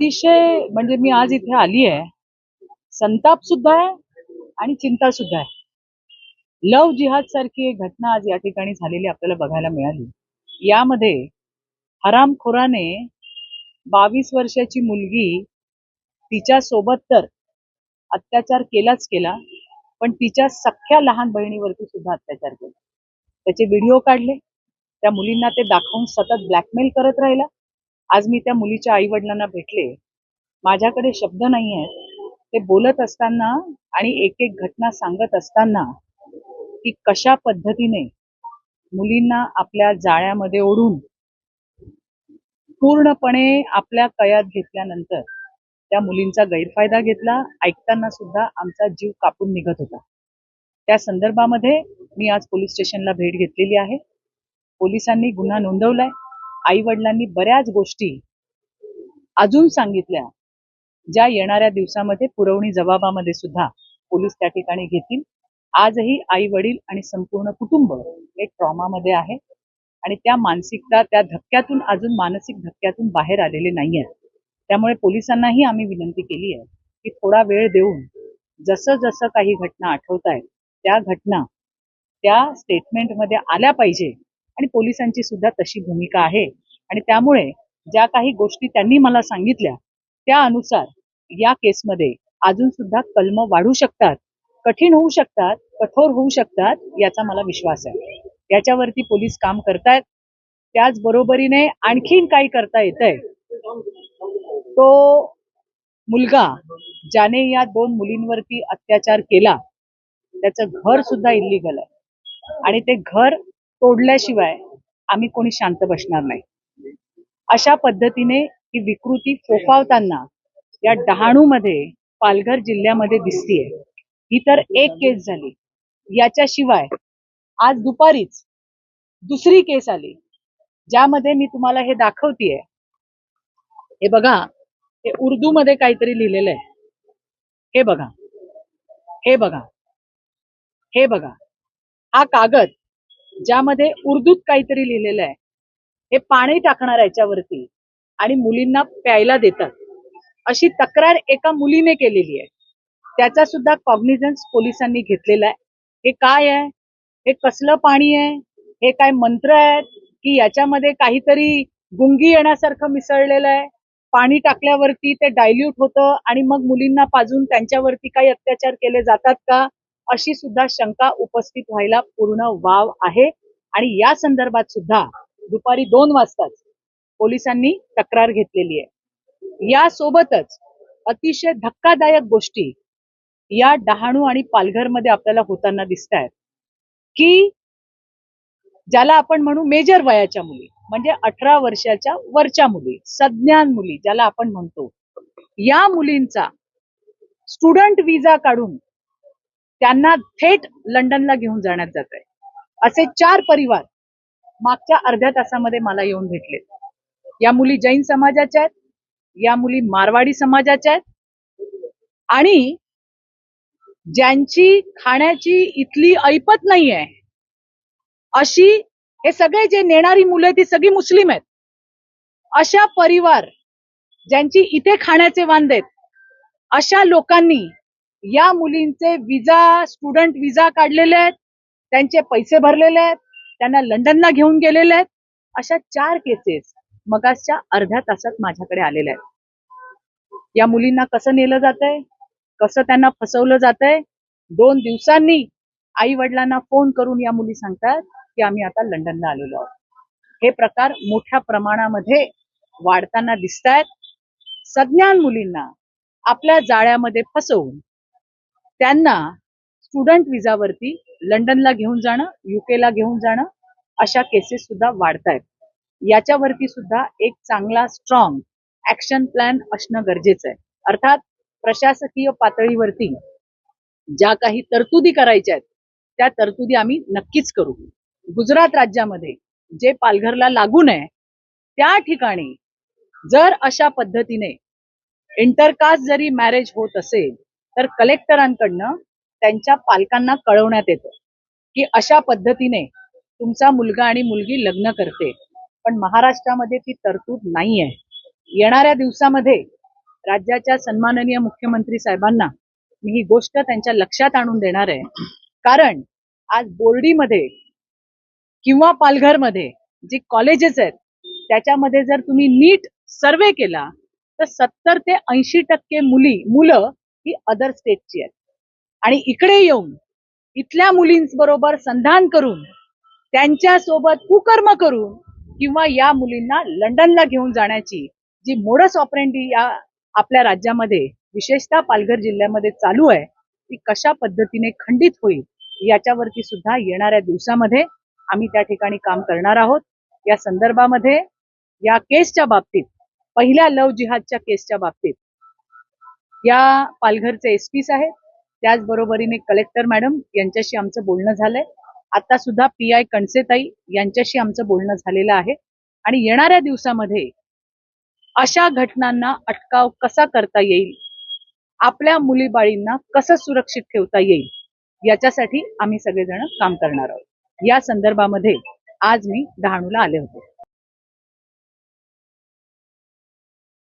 अतिशय म्हणजे मी आज इथे आली आहे, संताप सुद्धा आहे आणि चिंता सुद्धा आहे. लव जिहाद सारखी एक घटना आज या ठिकाणी झालेली आपल्याला बघायला मिळाली. यामध्ये हरामखोराने 22 वर्षाची मुलगी, तिच्या सोबत तर अत्याचार केलाच केला, पण तिच्या सख्ख्या लहान बहिणीवरती सुद्धा अत्याचार केला. त्याचे व्हिडिओ काढले, त्या मुलींना ते दाखवून सतत ब्लॅकमेल करत राहिला. आज मी त्या मुलीच्या आई वडिलांना भेटले. माझ्याकडे शब्द नाही आहेत. ते बोलत असताना आणि एक एक घटना सांगत असताना की कशा पद्धतीने मुलींना आपल्या जाळ्यामध्ये ओढून पूर्णपणे आपल्या कयात घेतल्यानंतर त्या मुलींचा गैरफायदा घेतला. ऐकताना सुद्धा आमचा जीव कापून निघत होता. त्या संदर्भामध्ये मी आज पोलीस स्टेशनला भेट घेतलेली आहे. पोलिसांनी गुन्हा नोंदवलाय. आई वडिलांनी बऱ्याच गोष्टी अजून सांगितल्या, ज्या येणाऱ्या दिवसामध्ये पुरवणी जबाबामध्ये सुद्धा पोलीस त्या ठिकाणी घेतील. आजही आई वडील आणि संपूर्ण कुटुंब एक ट्रॉमामध्ये आहे आणि त्या मानसिकता, त्या धक्क्यातून, अजून मानसिक धक्क्यातून बाहेर आलेले नाहीये. त्यामुळे पोलिसांनाही आम्ही विनंती केली आहे की थोडा वेळ देऊन जसं जसं काही घटना आठवत आहेत त्या घटना त्या स्टेटमेंटमध्ये आल्या पाहिजे आणि पोलिसांची सुद्धा तशी भूमिका आहे. आणि त्यामुळे ज्या काही गोष्टी त्यांनी मला सांगितल्या त्या अनुसार या केसमध्ये अजून सुद्धा कलम वाढू शकतात, कठीण होऊ शकतात, कठोर होऊ शकतात, याचा मला विश्वास आहे. याच्यावरती पोलीस काम करतायत. त्याचबरोबरीने आणखीन काही करता येतंय. तो मुलगा ज्याने या 2 मुलींवरती अत्याचार केला त्याचं घर सुद्धा इल्लीगल आहे आणि ते घर तोडल्याशिवाय आम्ही कोणी शांत बसणार नाही. अशा पद्धतीने ही विकृती फोफावताना या डहाणूमध्ये, पालघर जिल्ह्यामध्ये दिसतीये. ही तर एक केस झाली. याच्याशिवाय आज दुपारीच दुसरी केस आली, ज्यामध्ये मी तुम्हाला हे दाखवतेय. हे बघा, हे उर्दू मध्ये काहीतरी लिहिलेलं आहे. हे बघा, हे बघा, हे बघा, हा कागद ज्यामध्ये उर्दूत काहीतरी लिहिलेलं आहे. हे पाणी टाकणार याच्यावरती आणि मुलींना प्यायला देतात, अशी तक्रार एका मुलीने केलेली आहे. त्याचा सुद्धा कॉग्निझन्स पोलिसांनी घेतलेला आहे. हे काय आहे, हे कसलं पाणी आहे, हे काय मंत्र आहेत की याच्यामध्ये काहीतरी गुंगी येण्यासारखं मिसळलेलं आहे. पाणी टाकल्यावरती ते डायल्यूट होतं आणि मग मुलींना पाजून त्यांच्यावरती काही अत्याचार केले जातात का, अशी सुद्धा शंका उपस्थित व्हायला पूर्ण वाव आहे. आणि या संदर्भात सुद्धा दुपारी 2 वाजताच पोलिसांनी तक्रार घेतलेली आहे. यासोबतच अतिशय धक्कादायक गोष्टी या डहाणू आणि पालघरमध्ये आपल्याला होताना दिसत आहेत की ज्याला आपण म्हणू मेजर वयाच्या मुली, म्हणजे 18 वर्षाच्या वरच्या मुली, सज्ञान मुली ज्याला आपण म्हणतो, या मुलींचा स्टुडंट विजा काढून त्यांना थेट लंडनला घेऊन जाण्यात जात आहे. असे 4 परिवार मागच्या अर्ध्या तासामध्ये मला येऊन भेटले. या मुली जैन समाजाच्या आहेत, या मुली मारवाडी समाजाच्या आहेत आणि ज्यांची खाण्याची इथली ऐपत नाही आहे अशी, हे सगळे जे नेणारी मुलं ती सगळी मुस्लिम आहेत. अशा परिवार ज्यांची इथे खाण्याचे वांदे आहेत, अशा लोकांनी या मुलींचे विजा, स्टुडंट विजा काढलेले आहेत, त्यांचे पैसे भरलेले आहेत, त्यांना लंडनला घेऊन गेलेले आहेत. अशा 4 केसेस मगासच्या अर्ध्या तासात माझ्याकडे आलेल्या आहेत. या मुलींना कसं नेलं जातंय, कसं त्यांना फसवलं जातंय. 2 दिवसांनी आई वडिलांना फोन करून या मुली सांगतात की आम्ही आता लंडनला आलेलो आहोत. हे प्रकार मोठ्या प्रमाणामध्ये वाढताना दिसत आहेत. सज्ञान मुलींना आपल्या जाळ्यामध्ये फसवून त्यांना स्टुडंट विजावरती लंडनला घेऊन जाणं, युकेला घेऊन जाणं, अशा केसेस सुद्धा वाढत आहेत. याच्यावरती सुद्धा एक चांगला स्ट्रॉंग ऍक्शन प्लॅन असणं गरजेचं आहे. अर्थात प्रशासकीय पातळीवरती ज्या काही तरतुदी करायच्या आहेत त्या तरतुदी आम्ही नक्कीच करू. गुजरात राज्यामध्ये जे पालघरला लागून आहे त्या ठिकाणी जर अशा पद्धतीने इंटरकास्ट जरी मॅरेज होत असेल तर कलेक्टरांकडनं त्यांच्या पालकांना कळवण्यात येतं की अशा पद्धतीने तुमचा मुलगा आणि मुलगी लग्न करते. पण महाराष्ट्रामध्ये ती तरतूद नाही आहे. येणाऱ्या दिवसामध्ये राज्याच्या सन्माननीय मुख्यमंत्री साहेबांना मी ही गोष्ट त्यांच्या लक्षात आणून देणार आहे. कारण आज बोर्डीमध्ये किंवा पालघरमध्ये जी कॉलेजेस आहेत त्याच्यामध्ये जर तुम्ही नीट सर्वे केला तर 70 ते 80% मुलं ही अदर स्टेटची आहेत आणि इकडे येऊन इथल्या मुलींबरोबर संधान करून त्यांच्यासोबत कुकर्म करून किंवा या मुलींना लंडनला घेऊन जाण्याची जी मोडस ऑपरेंडी या आपल्या राज्यामध्ये विशेषतः पालघर जिल्ह्यामध्ये चालू आहे ती कशा पद्धतीने खंडित होईल याच्यावरती सुद्धा येणाऱ्या दिवसामध्ये आम्ही त्या ठिकाणी काम करणार आहोत. या संदर्भामध्ये या केसच्या बाबतीत पहिल्या लव जिहादच्या केसच्या बाबतीत या पालघरचे एसपी साहेब त्याचबरोबरीने कलेक्टर मॅडम यांच्याशी आमचं बोलणं झालंय. आता सुद्धा PI कणसेताई यांच्याशी आमचं बोलणं झालेलं आहे आणि येणाऱ्या दिवसामध्ये अशा घटनांना अटकाव कसा करता येईल, आपल्या मुलीबाळींना कसं सुरक्षित ठेवता येईल याच्यासाठी आम्ही सगळेजण काम करणार आहोत. या संदर्भामध्ये आज मी डहाणूला आले होते.